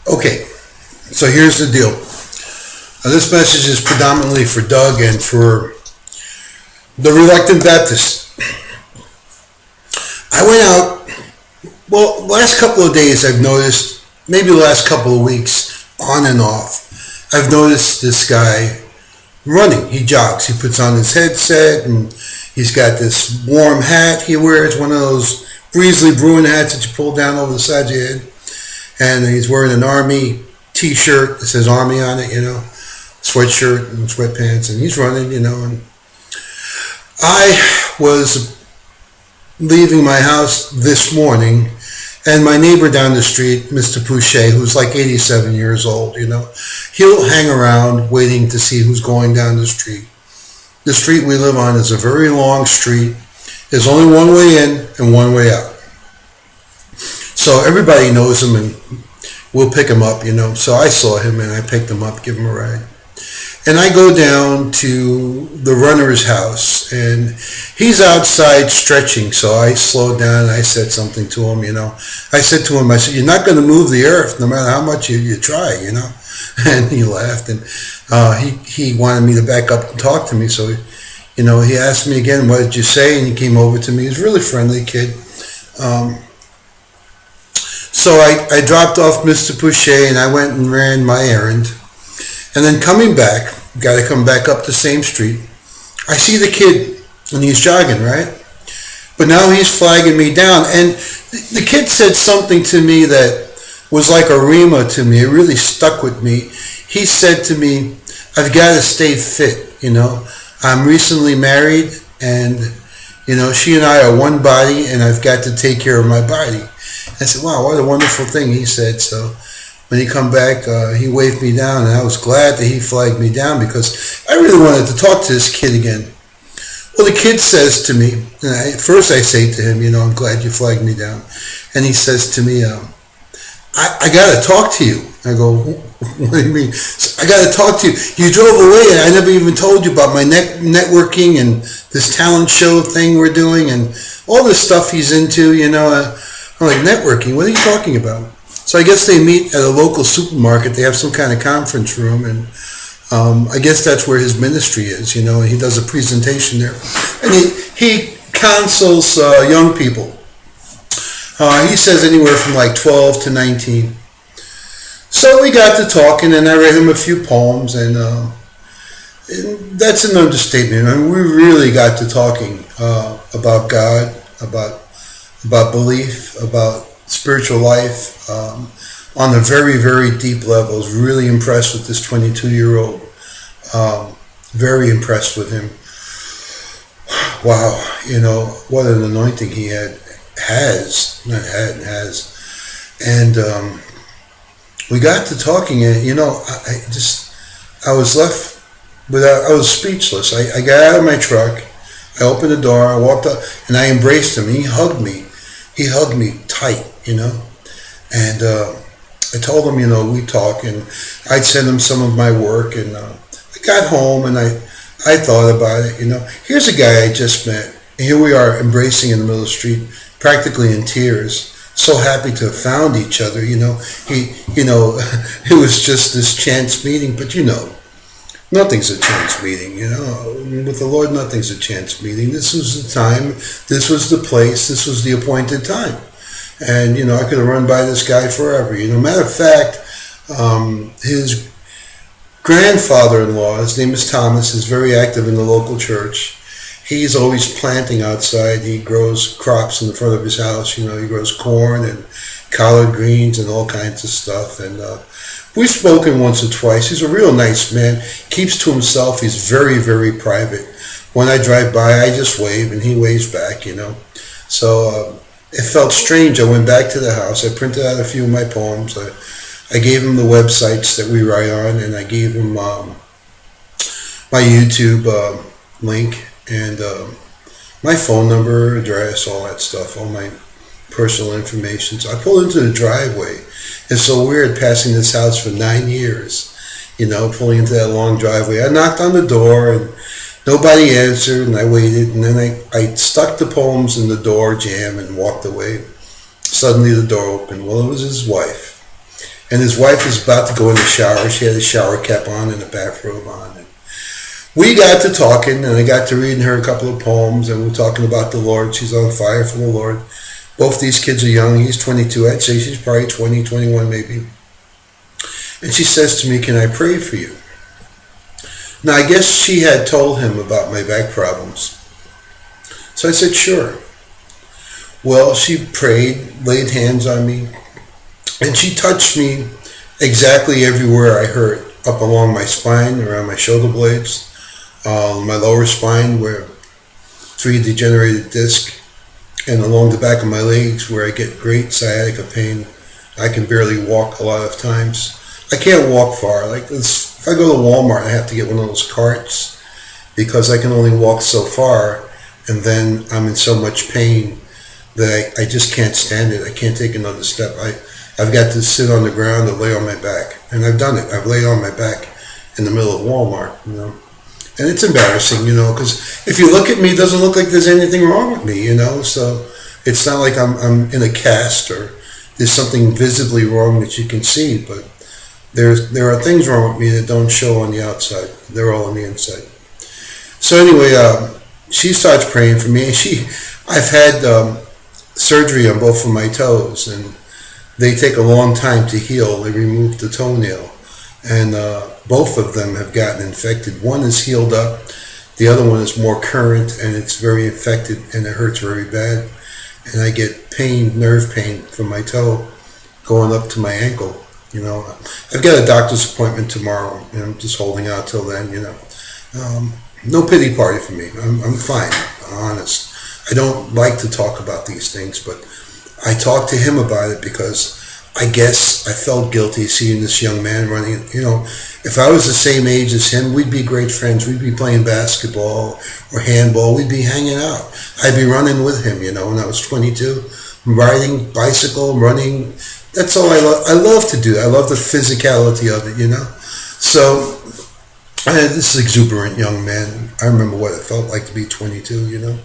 Okay, so here's the deal. This message is predominantly for Doug and for the reluctant Baptist. I went out, well, last couple of days I've noticed, maybe the last couple of weeks, on and off, I've noticed this guy running. He jogs. He puts on his headset and he's got this warm hat he wears, one of those Breezely Bruin hats that you pull down over the side of your head. And he's wearing an Army t-shirt that says Army on it, sweatshirt and sweatpants, and he's running, and I was leaving my house this morning, and my neighbor down the street, Mr. Pouchet, who's like 87 years old, he'll hang around waiting to see who's going down the street. The street we live on is a very long street. There's only one way in and one way out. So everybody knows him and we'll pick him up, So I saw him and I picked him up, give him a ride. And I go down to the runner's house and he's outside stretching. So I slowed down and I said something to him, I said to him, you're not going to move the earth no matter how much you try, And he laughed and he wanted me to back up and talk to me. So, he asked me again, what did you say? And he came over to me. He's a really friendly kid. So I dropped off Mr. Pouchet and I went and ran my errand. And then coming back, got to come back up the same street, I see the kid and he's jogging, right? But now he's flagging me down. And the kid said something to me that was like a rhema to me. It really stuck with me. He said to me, I've got to stay fit, I'm recently married and, she and I are one body and I've got to take care of my body. I said, wow, what a wonderful thing, he said. So when he come back, he waved me down, and I was glad that he flagged me down because I really wanted to talk to this kid again. Well, the kid says to me, first I say to him, I'm glad you flagged me down. And he says to me, I got to talk to you. I go, what do you mean? I got to talk to you. You drove away and I never even told you about my networking and this talent show thing we're doing and all this stuff he's into, I'm like, networking? What are you talking about? So I guess they meet at a local supermarket. They have some kind of conference room, and I guess that's where his ministry is, and he does a presentation there. And he counsels young people. He says anywhere from like 12 to 19. So we got to talking, and I read him a few poems, and that's an understatement. I mean, we really got to talking about God, about belief, about spiritual life, on a very, very deep level. I was really impressed with this 22-year-old. Very impressed with him. Wow, what an anointing he has. And we got to talking, and I was left I was speechless. I got out of my truck, I opened the door, I walked up, and I embraced him. He hugged me. He hugged me tight, and I told him, we talk, and I'd send him some of my work, and I got home, and I thought about it, Here's a guy I just met, and here we are embracing in the middle of the street, practically in tears, so happy to have found each other, It was just this chance meeting, but nothing's a chance meeting, With the Lord, nothing's a chance meeting. This was the time, this was the place, this was the appointed time. And, I could have run by this guy forever. Matter of fact, his grandfather-in-law, his name is Thomas, is very active in the local church. He's always planting outside. He grows crops in the front of his house. He grows corn and collard greens and all kinds of stuff. And we've spoken once or twice. He's a real nice man. Keeps to himself. He's very, very private. When I drive by, I just wave and he waves back, So it felt strange. I went back to the house. I printed out a few of my poems. I gave him the websites that we write on, and I gave him my YouTube link and my phone number, address, all that stuff, all my personal information. So I pulled into the driveway. It's so weird passing this house for 9 years, pulling into that long driveway. I knocked on the door and nobody answered, and I waited, and then I stuck the poems in the door jamb and walked away. Suddenly the door opened. Well, it was his wife. and his wife was about to go in the shower. She had a shower cap on and a bathrobe on. And we got to talking, and I got to reading her a couple of poems, and we're talking about the Lord. She's on fire for the Lord. Both these kids are young. He's 22. I'd say she's probably 20, 21 maybe. And she says to me, "Can I pray for you?" Now, I guess she had told him about my back problems. So I said, "Sure." Well, she prayed, laid hands on me, and she touched me exactly everywhere I hurt, up along my spine, around my shoulder blades, my lower spine where 3 degenerated disc, and along the back of my legs where I get great sciatica pain. I can barely walk a lot of times. I can't walk far. Like if I go to Walmart, I have to get one of those carts because I can only walk so far, and then I'm in so much pain that I just can't stand it. I can't take another step. I've got to sit on the ground or lay on my back, and I've done it. I've laid on my back in the middle of Walmart, and it's embarrassing, because if you look at me, it doesn't look like there's anything wrong with me, so it's not like I'm in a cast or there's something visibly wrong that you can see, but there are things wrong with me that don't show on the outside. They're all on the inside. So anyway, she starts praying for me, and I've had surgery on both of my toes, and they take a long time to heal. They remove the toenail, and both of them have gotten infected. One is healed up, the other one is more current, and it's very infected, and it hurts very bad. And I get pain, nerve pain from my toe going up to my ankle. I've got a doctor's appointment tomorrow, and I'm just holding out till then. No pity party for me. I'm fine, honest. I don't like to talk about these things, but I talked to him about it because I guess I felt guilty seeing this young man running. If I was the same age as him, we'd be great friends. We'd be playing basketball or handball. We'd be hanging out. I'd be running with him, when I was 22, riding bicycle, running. That's all I love to do. I love the physicality of it, So I had this exuberant young man. I remember what it felt like to be 22,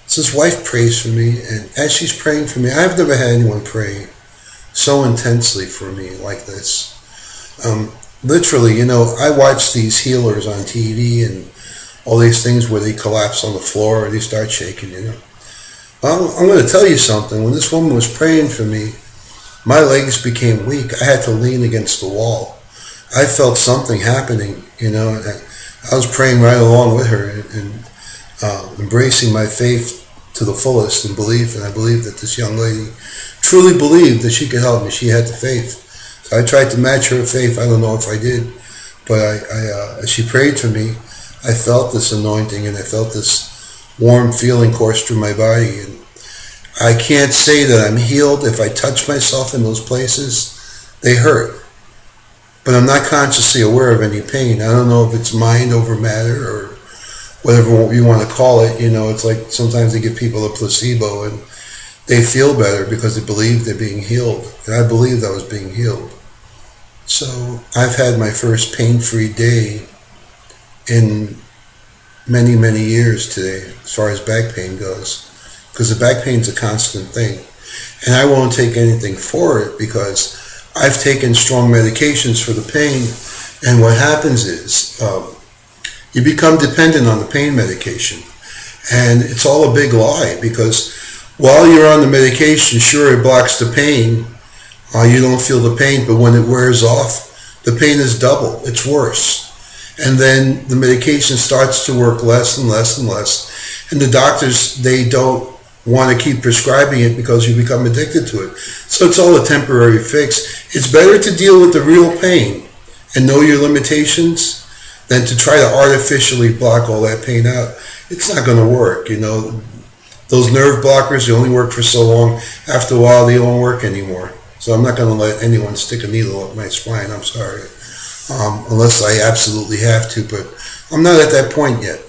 So his wife prays for me, and as she's praying for me, I've never had anyone pray so intensely for me like this. Literally, I watch these healers on TV and all these things where they collapse on the floor or they start shaking, Well, I'm going to tell you something. When this woman was praying for me, my legs became weak. I had to lean against the wall. I felt something happening, and I was praying right along with her and embracing my faith to the fullest and belief, and I believe that this young lady truly believed that she could help me. She had the faith. So I tried to match her faith. I don't know if I did, but as she prayed for me, I felt this anointing, and I felt this warm feeling course through my body. And I can't say that I'm healed. If I touch myself in those places, they hurt. But I'm not consciously aware of any pain. I don't know if it's mind over matter or whatever you want to call it. It's like sometimes they give people a placebo and they feel better because they believe they're being healed. And I believed I was being healed. So I've had my first pain-free day in many, many years today, as far as back pain goes. Because the back pain's a constant thing. And I won't take anything for it because I've taken strong medications for the pain. And what happens is you become dependent on the pain medication. And it's all a big lie because while you're on the medication, sure, it blocks the pain. You don't feel the pain, but when it wears off, the pain is double. It's worse. And then the medication starts to work less and less and less. And the doctors, they don't want to keep prescribing it because you become addicted to it. So it's all a temporary fix. It's better to deal with the real pain and know your limitations than to try to artificially block all that pain out. It's not going to work, Those nerve blockers, they only work for so long. After a while, they don't work anymore. So I'm not going to let anyone stick a needle up my spine. I'm sorry. Unless I absolutely have to, but I'm not at that point yet,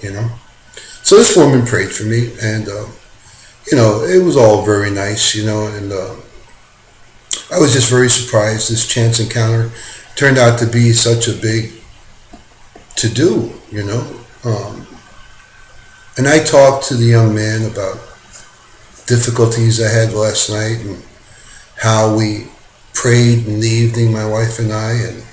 So this woman prayed for me, and, it was all very nice, and I was just very surprised. This chance encounter turned out to be such a big to-do, and I talked to the young man about difficulties I had last night and how we prayed in the evening, my wife and I, and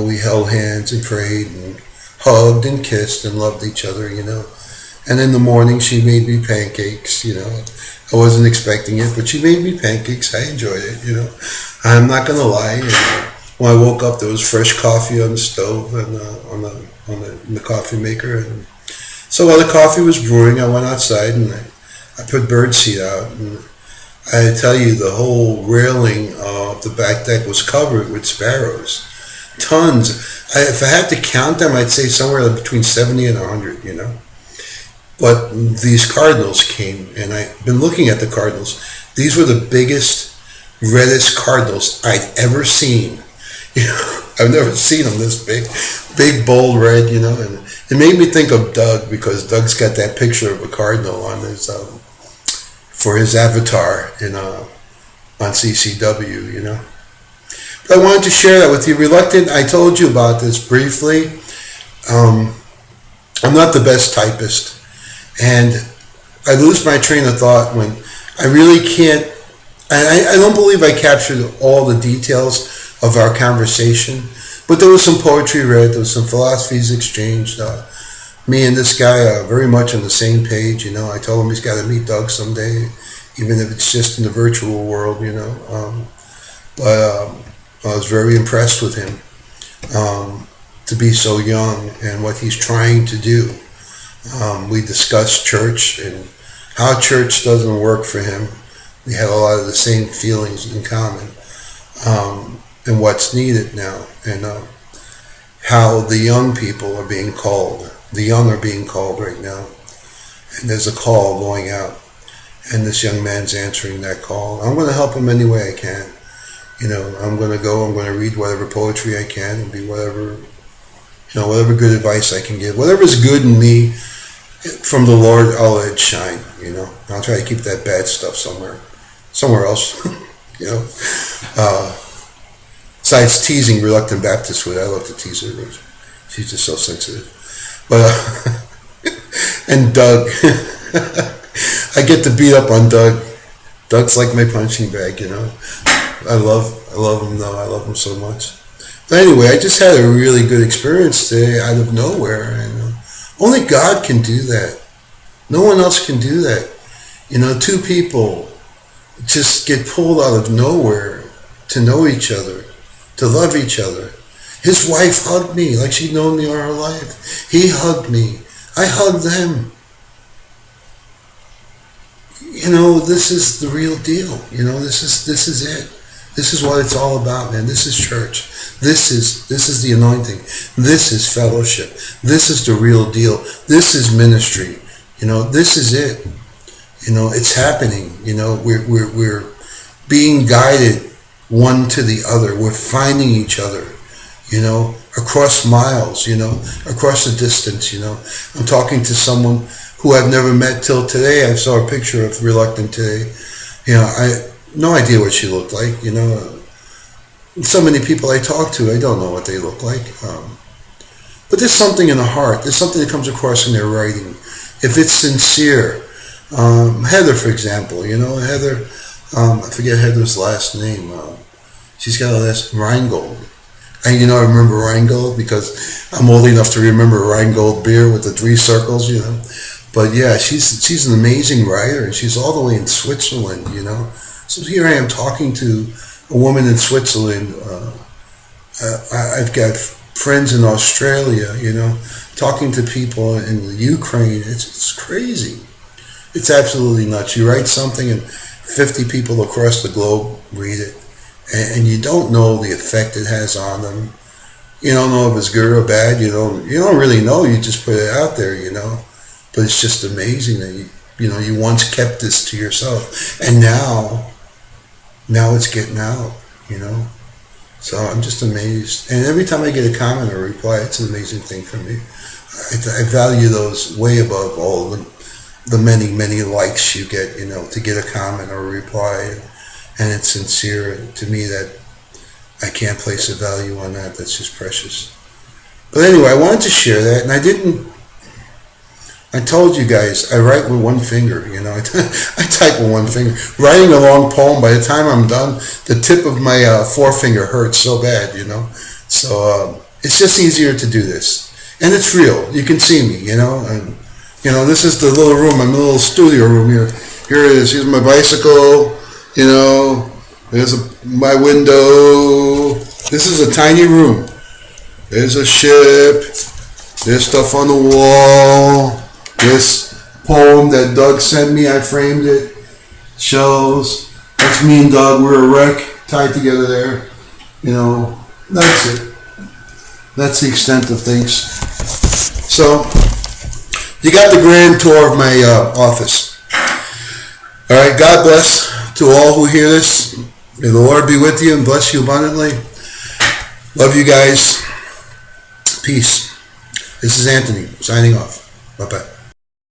we held hands and prayed and hugged and kissed and loved each other. And in the morning, she made me pancakes. I wasn't expecting it, but she made me pancakes. I enjoyed it. I'm not gonna lie. When I woke up, there was fresh coffee on the stove and in the coffee maker. And so while the coffee was brewing, I went outside and I put birdseed out. And I tell you, the whole railing of the back deck was covered with sparrows. Tons. If I had to count them, I'd say somewhere between 70 and 100. But these cardinals came, and I've been looking at the cardinals. These were the biggest, reddest cardinals I'd ever seen. I've never seen them this big, bold red. And it made me think of Doug, because Doug's got that picture of a cardinal on his for his avatar on CCW. But I wanted to share that with you. Reluctant, I told you about this briefly. I'm not the best typist. And I lose my train of thought when I really can't. I don't believe I captured all the details of our conversation, but there was some poetry read, there was some philosophies exchanged. Me and this guy are very much on the same page. I told him he's got to meet Doug someday, even if it's just in the virtual world. But I was very impressed with him to be so young and what he's trying to do. We discussed church and how church doesn't work for him. We had a lot of the same feelings in common, and what's needed now, and how the young people are being called. The young are being called right now, and there's a call going out, and this young man's answering that call. I'm going to help him any way I can. I'm going to go. I'm going to read whatever poetry I can and be whatever good advice I can give. Whatever's good in me from the Lord, I'll let it shine. I'll try to keep that bad stuff somewhere else. Besides teasing Reluctant Baptist with, I love to tease her. She's just so sensitive. But and Doug, I get to beat up on Doug. Doug's like my punching bag. I love him though. I love him so much. But anyway, I just had a really good experience today out of nowhere, and only God can do that. No one else can do that. Two people just get pulled out of nowhere to know each other, to love each other. His wife hugged me like she'd known me all her life. He hugged me. I hugged them. This is the real deal. This is it. This is what it's all about, man. This is church. This is the anointing. This is fellowship. This is the real deal. This is ministry. This is it. It's happening. We're being guided one to the other. We're finding each other, across miles, across the distance. I'm talking to someone who I've never met till today. I saw a picture of Reluctant today. I no idea what she looked like. So many people I talk to, I don't know what they look like. But there's something in the heart. There's something that comes across in their writing. If it's sincere. Heather, for example, Heather, I forget Heather's last name. She's got a last Rheingold. And I remember Rheingold because I'm old enough to remember Rheingold beer with the 3 circles, But yeah, she's an amazing writer, and she's all the way in Switzerland, So here I am talking to a woman in Switzerland. I've got friends in Australia, talking to people in the Ukraine. It's crazy. It's absolutely nuts. You write something and 50 people across the globe read it, and you don't know the effect it has on them. You don't know if it's good or bad. You don't really know. You just put it out there, But it's just amazing that you once kept this to yourself, and now it's getting out, So I'm just amazed. And every time I get a comment or a reply, it's an amazing thing for me. I value those way above all the many, many likes you get, to get a comment or a reply. And it's sincere to me that I can't place a value on that. That's just precious. But anyway, I wanted to share that, and I I told you guys, I write with one finger, you know. I type with one finger. Writing a long poem, by the time I'm done, the tip of my forefinger hurts so bad, you know. So it's just easier to do this. And it's real. You can see me, you know. And, you know, this is the little room, my little studio room here. Here it is. Here's my bicycle, you know. There's my window. This is a tiny room. There's a ship. There's stuff on the wall. This poem that Doug sent me, I framed it. Shows. That's me and Doug. We're a wreck tied together there. You know, that's it. That's the extent of things. So, you got the grand tour of my office. All right, God bless to all who hear this. May the Lord be with you and bless you abundantly. Love you guys. Peace. This is Anthony signing off. Bye-bye.